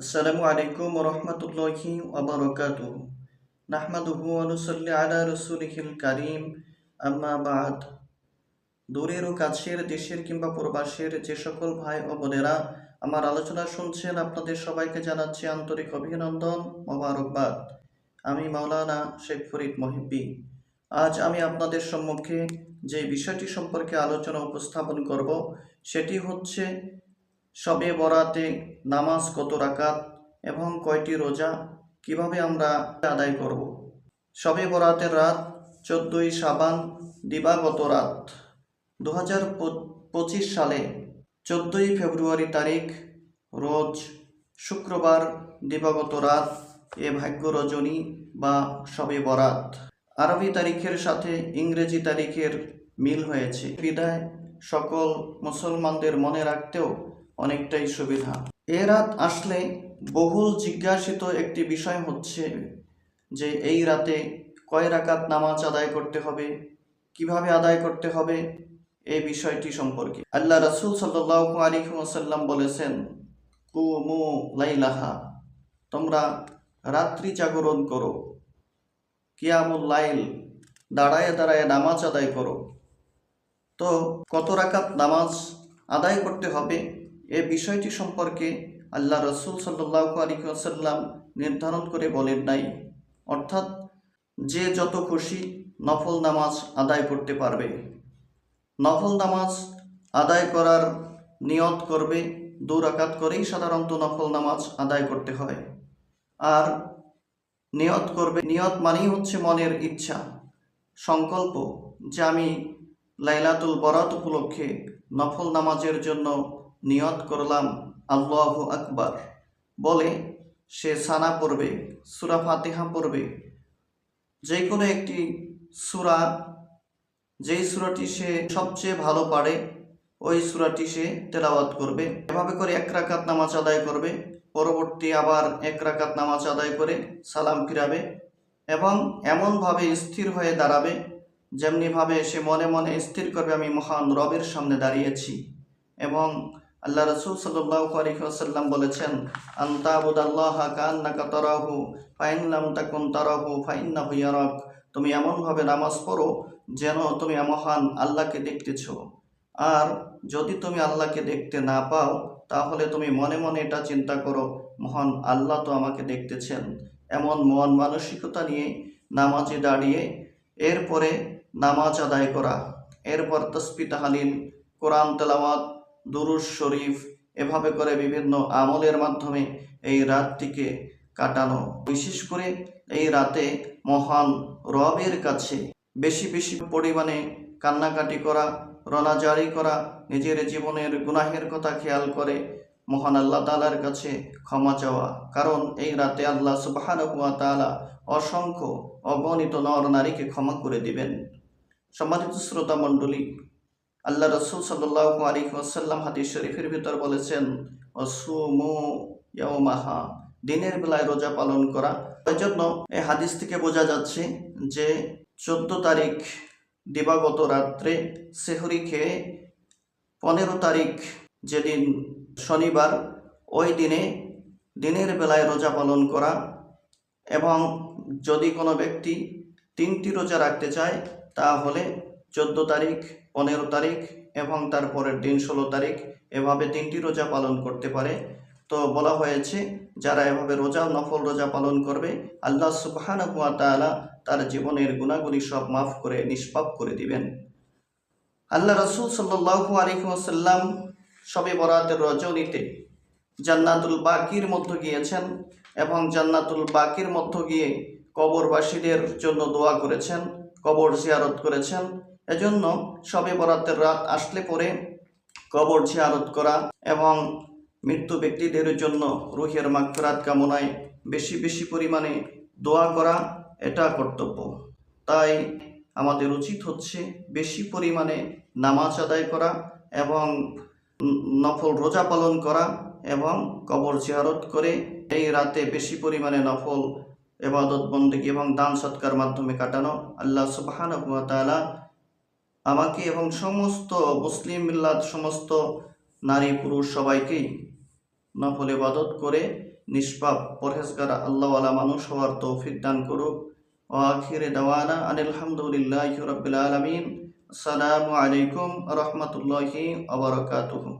আসসালামু আলাইকুম ওয়া রাহমাতুল্লাহি ওয়া বারাকাতুহু। নাহমাদুহু ওয়া নুসাল্লি আলা রাসূলিহিল কারীম। আম্মা বা'দ। দূরের ও কাছের, দেশের কিংবা প্রবাসের যে সকল ভাই ও বোনেরা আমার আলোচনা শুনছেন, আপনাদের সবাইকে জানাচ্ছি আন্তরিক অভিনন্দন, মোবারকবাদ। আমি মাওলানা শেখ ফরিদ মহিব্বী। আজ আমি আপনাদের সম্মুখে যে বিষয়টি সম্পর্কে আলোচনা উপস্থাপন করব সেটি হচ্ছে শবে বরাতে নামাজ কত রাকাত এবং কয়টি রোজা কিভাবে আমরা আদায় করব। শবে বরাতের রাত 14ই শাবান, দিবাগত রাত 2025 সালে 14ই ফেব্রুয়ারি তারিখ, রোজ শুক্রবার, দিবাগত রাত এ ভাগ্য রজনী বা শবে বরাত। আরবি তারিখের সাথে ইংরেজি তারিখের মিল হয়েছে বিধায় সকল মুসলমানদের মনে রাখতেও অনেকটাই সুবিধা। এ রাত আসলে বহুল জিজ্ঞাসিত একটি বিষয় হচ্ছে যে এই রাতে কয় রাকাত নামাজ আদায় করতে হবে, কিভাবে আদায় করতে হবে, এই বিষয়টি সম্পর্কে আল্লাহ রাসূল সাল্লাল্লাহু আলাইহি ওয়াসাল্লাম বলেছেন, কুমু লাইলাহা, তোমরা রাত্রি জাগরণ করো, কিয়ামুল লাইল, দাঁড়ায় দাঁড়ায় নামাজ আদায় করো। তো কত রাকাত নামাজ আদায় করতে হবে এ বিষয়টি সম্পর্কে আল্লাহ রসুল সাল্লাল্লাহু আলাইহি ওয়াসাল্লাম নির্ধারণ করে বলেন নাই। অর্থাৎ যে যত খুশি নফল নামাজ আদায় করতে পারবে। নফল নামাজ আদায় করার নিয়ত করবে, 2 রাকাত করেই সাধারণত নফল নামাজ আদায় করতে হয়। আর নিয়ত করবে, নিয়ত মানেই হচ্ছে মনের ইচ্ছা, সংকল্প যে আমি লাইলাতুল বরাত উপলক্ষে নফল নামাজের জন্য নিয়ত করলাম, আল্লাহু আকবার বলে সে সানা পড়বে, সূরা ফাতিহা পড়বে, যে কোনো একটি সূরা, যেই সূরাটি সে সবচেয়ে ভালো পারে ওই সূরাটি সে তেলাওয়াত করবে। এভাবে করে 1 রাকাত নামাজ আদায় করবে, পরবর্তী আবার 1 রাকাত নামাজ আদায় করে সালাম ফিরাবে এবং এমনভাবে স্থির হয়ে দাঁড়াবে যেমনিভাবে সে মনে মনে স্থির করবে আমি মহান রবের সামনে দাঁড়িয়েছি। এবং আল্লাহ রাসূল সাল্লাল্লাহু আলাইহি ওয়াসাল্লাম বলেছেন, আনতাবুদাল্লাহা কান্নাকা তারাহু ফাইন লাম তাকুন তারাহু ফাইন্নাহু ইয়ারাক, তুমি এমনভাবে নামাজ পড়ো যেন তুমি মহান আল্লাহকে দেখতেছ, আর যদি তুমি আল্লাহকে দেখতে না পাও তাহলে তুমি মনে মনে এটা চিন্তা করো মহান আল্লাহ তো আমাকে দেখতেছেন। এমন মন মানসিকতা নিয়ে নামাজে দাঁড়িয়ে এরপরে নামাজ আদায় করা, এরপর তাসবিহ তাহলিল, কোরআন তেলাওয়াত, দুরূদ শরীফ, এভাবে করে বিভিন্ন আমলের মাধ্যমে এই রাতটিকে কাটানো। বিশেষ করে এই রাতে মহান রবের কাছে বেশি বেশি পরিমাণে কান্নাকাটি করা, রোনাজারি করা, নিজের জীবনের গুনাহের কথা খেয়াল করে মহান আল্লাহ তাআলার কাছে ক্ষমা চাওয়া। কারণ এই রাতে আল্লাহ সুবহানাহু ওয়া তাআলা অসংখ্য অগণিত নর নারীকে ক্ষমা করে দিবেন। সম্মানিত শ্রোতা মণ্ডলী, আল্লাহ রাসূল সাল্লাল্লাহু আলাইহি ওয়াসাল্লাম হাদিস শরীফের ভিতর বলেছেন, অসুমু ইয়াউমাহা, দিনের বেলায় রোজা পালন করা। এজন্য এই হাদিস থেকে বোঝা যাচ্ছে যে 14 তারিখ দিবাগত রাত্রে সেহরি খেয়ে 15 তারিখ যেদিন শনিবার, ওই দিনে দিনের বেলায় রোজা পালন করা। এবং যদি কোনো ব্যক্তি 3টি রোজা রাখতে চায় তাহলে 14 তারিখ, 15 তারিখ এবং তারপরের দিন 16 তারিখ, এভাবে 3টি রোজা পালন করতে পারে। তো বলা হয়েছে যারা এভাবে রোজা, নফল রোজা পালন করবে, আল্লাহ সুবহানাহু ওয়া তাআলা তার জীবনের গুনাহগুলি সব মাফ করে নিষ্পাপ করে দিবেন। আল্লাহ রাসূল সাল্লাল্লাহু আলাইহি ওয়াসাল্লাম শবে বরাতের রজনীতে জান্নাতুল বাকির মধ্যে গিয়েছেন এবং জান্নাতুল বাকির মধ্যে গিয়ে কবরবাসীদের জন্য দোয়া করেছেন, কবর জিয়ারত করেছেন। এজন্য শবে বরাতের রাত আসলে পরে কবর জিয়ারত করা এবং মৃত্যু ব্যক্তিদের জন্য রুহের মাগফিরাত কামনায় বেশি বেশি পরিমাণে দোয়া করা, এটা কর্তব্য। তাই আমাদের উচিত হচ্ছে বেশি পরিমাণে নামাজ আদায় করা এবং নফল রোজা পালন করা এবং কবর জিয়ারত করে এই রাতে বেশি পরিমাণে নফল ইবাদত বন্দেগী এবং দান সৎকার মাধ্যমে কাটানো। আল্লাহ সুবহানাহু ওয়া তাআলা আমাকে এবং সমস্ত মুসলিম মিল্লাত, সমস্ত নারী পুরুষ সবাইকেই নফল ইবাদত করে নিষ্পাপ পরহেজগার আল্লাহওয়ালা মানুষ হওয়ার তৌফিক দান করুক। ও আখিরে দাওয়ানা আনিল হামদুলিল্লাহি রাব্বিল আলামিন। আসসালামু আলাইকুম ওয়া রাহমাতুল্লাহি ওয়া বারাকাতুহু।